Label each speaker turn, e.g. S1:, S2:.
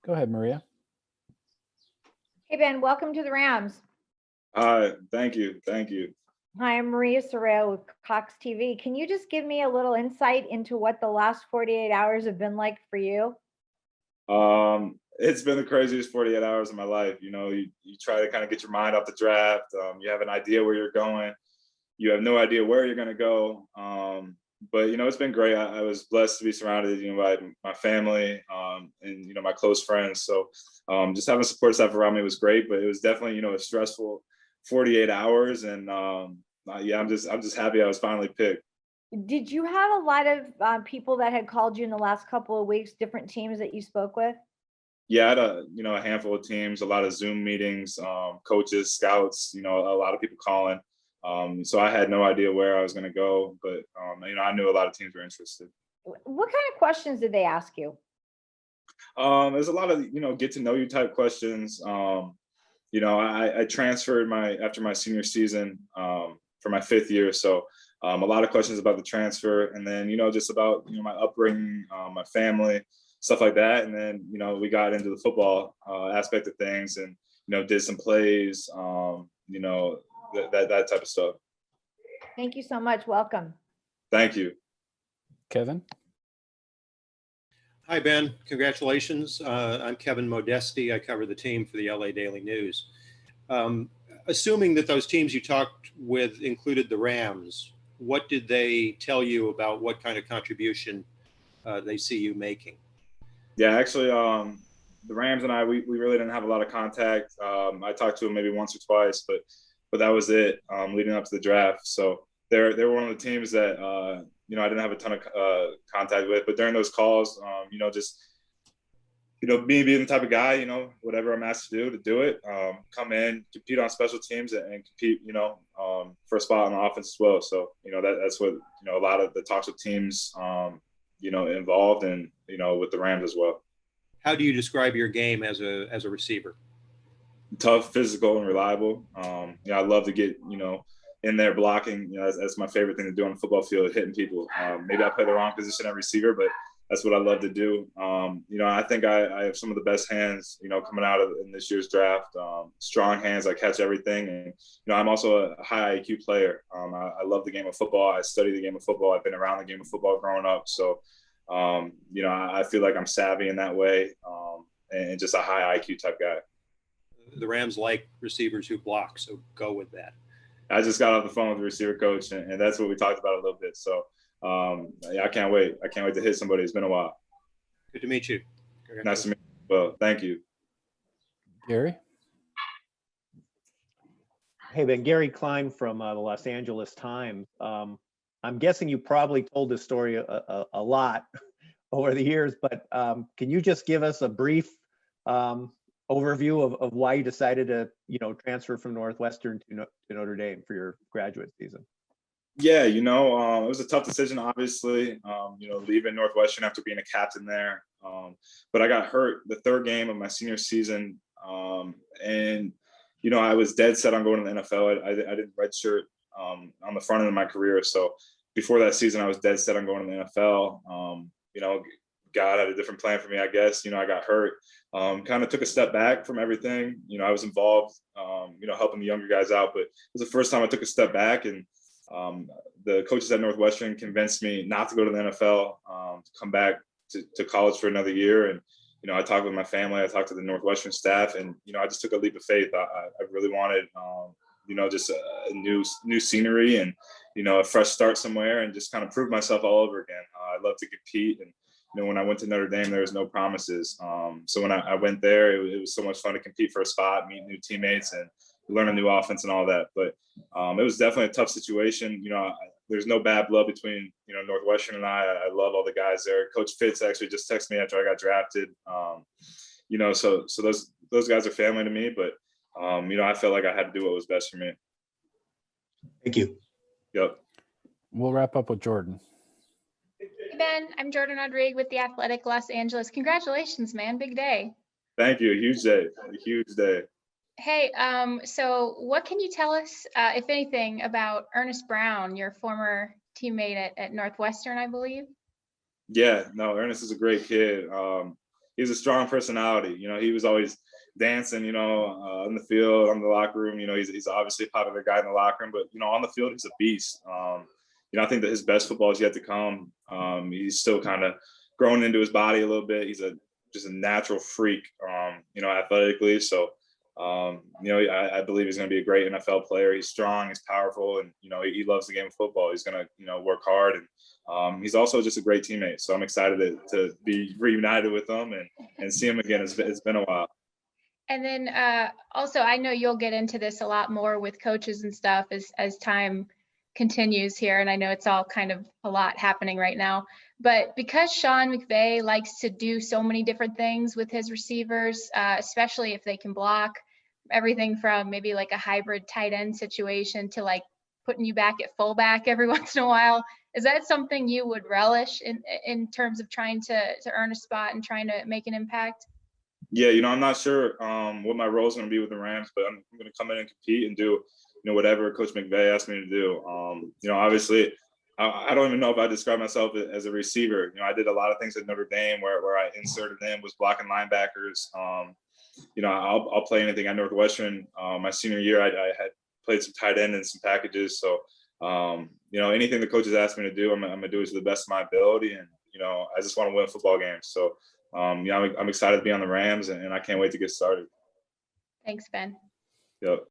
S1: Go ahead, Maria.
S2: Hey, Ben, welcome to the Rams.
S3: Hi, thank you. Thank you.
S2: Hi, I'm Maria Sorrell with Cox TV. Can you just give me a little insight into what the last 48 hours have been like for you?
S3: It's been the craziest 48 hours of my life. You try to kind of get your mind off the draft. You have an idea where you're going. You have no idea where you're going to go. But it's been great. I was blessed to be surrounded, by my family and my close friends. So just having support staff around me was great. But it was definitely a stressful 48 hours. And yeah, I'm just happy I was finally picked.
S2: Did you have a lot of people that had called you in the last couple of weeks, different teams that you spoke with?
S3: Yeah, I had a handful of teams, a lot of Zoom meetings, coaches, scouts, a lot of people calling. So I had no idea where I was going to go, but I knew a lot of teams were interested.
S2: What kind of questions did they ask you?
S3: There's a lot of get to know you type questions. I transferred after my senior season for my 5th year, so a lot of questions about the transfer, and then just about my upbringing, my family, stuff like that. And then we got into the football aspect of things, and did some plays, that type of stuff.
S2: Thank you so much. Welcome.
S3: Thank you.
S1: Kevin.
S4: Hi, Ben. Congratulations. I'm Kevin Modesti. I cover the team for the LA Daily News. Assuming that those teams you talked with included the Rams, what did they tell you about what kind of contribution they see you making?
S3: Yeah, actually, the Rams and I, we really didn't have a lot of contact. I talked to them maybe once or twice, but that was it leading up to the draft. So they're one of the teams that I didn't have a ton of contact with. But during those calls, just me being the type of guy, whatever I'm asked to do it. Come in, compete on special teams, and compete, for a spot on the offense as well. So that's what a lot of the talks with teams, involved, and with the Rams as well.
S4: How do you describe your game as a receiver?
S3: Tough, physical, and reliable. I love to get in there blocking. That's my favorite thing to do on the football field, hitting people. Maybe I play the wrong position at receiver, but that's what I love to do. I think I have some of the best hands, coming out in this year's draft. Strong hands, I catch everything. And, I'm also a high IQ player. I love the game of football. I study the game of football. I've been around the game of football growing up. So, I feel like I'm savvy in that way, and just a high IQ type guy.
S4: The Rams like receivers who block, so go with that.
S3: I just got off the phone with the receiver coach, and that's what we talked about a little bit. So, yeah, I can't wait. I can't wait to hit somebody. It's been a while.
S4: Good to meet you.
S3: Nice to meet you. Well, thank you.
S1: Gary.
S5: Hey, Ben, Gary Klein from the Los Angeles Times. I'm guessing you probably told this story a lot over the years, but can you just give us a brief overview of why you decided to, transfer from Northwestern to Notre Dame for your graduate season?
S3: Yeah, it was a tough decision, obviously, leaving Northwestern after being a captain there. But I got hurt the 3rd game of my senior season. And, I was dead set on going to the NFL. I didn't redshirt on the front end of my career. So before that season, I was dead set on going to the NFL. God had a different plan for me, I guess. I got hurt, kind of took a step back from everything. I was involved, helping the younger guys out, but it was the first time I took a step back. And the coaches at Northwestern convinced me not to go to the NFL, to come back to college for another year. And, I talked with my family, I talked to the Northwestern staff, and, I just took a leap of faith. I really wanted, just a new scenery and, a fresh start somewhere, and just kind of prove myself all over again. I love to compete, and when I went to Notre Dame, there was no promises. So when I went there, it was so much fun to compete for a spot, meet new teammates, and learn a new offense and all that. But it was definitely a tough situation. There's no bad blood between Northwestern and I. I love all the guys there. Coach Fitz actually just texted me after I got drafted. So those guys are family to me. But I felt like I had to do what was best for me.
S5: Thank you.
S3: Yep.
S1: We'll wrap up with Jordan.
S6: Hey, Ben, I'm Jordan Rodriguez with The Athletic Los Angeles. Congratulations, man. Big day.
S3: Thank you. Huge day. A huge day.
S6: Hey, so what can you tell us, if anything, about Earnest Brown, your former teammate at Northwestern, I believe?
S3: Yeah, no, Earnest is a great kid. he's a strong personality. You know, he was always dancing, you know, in the field, on the locker room. You know, he's obviously a popular guy in the locker room, but, you know, on the field, he's a beast. You know, I think that his best football is yet to come. He's still kind of growing into his body a little bit. He's just a natural freak, you know, athletically. So, you know, I believe he's going to be a great NFL player. He's strong, he's powerful, and, you know, he loves the game of football. He's going to, you know, work hard, and he's also just a great teammate. So I'm excited to be reunited with him and see him again. It's been a while.
S6: And then also, I know you'll get into this a lot more with coaches and stuff as time continues here. And I know it's all kind of a lot happening right now. But because Sean McVay likes to do so many different things with his receivers, especially if they can block, everything from maybe like a hybrid tight end situation to like putting you back at fullback every once in a while. Is that something you would relish in terms of trying to earn a spot and trying to make an impact?
S3: Yeah, you know, I'm not sure what my role is going to be with the Rams, but I'm going to come in and compete and do, you know, whatever Coach McVay asked me to do. You know, obviously, I don't even know if I describe myself as a receiver. You know, I did a lot of things at Notre Dame where I inserted in, was blocking linebackers. You know, I'll play anything at Northwestern. My senior year, I had played some tight end and some packages. So, you know, anything the coaches asked me to do, I'm going to do it to the best of my ability. And, you know, I just want to win football games. So, yeah, I'm excited to be on the Rams, and I can't wait to get started.
S6: Thanks, Ben.
S3: Yep.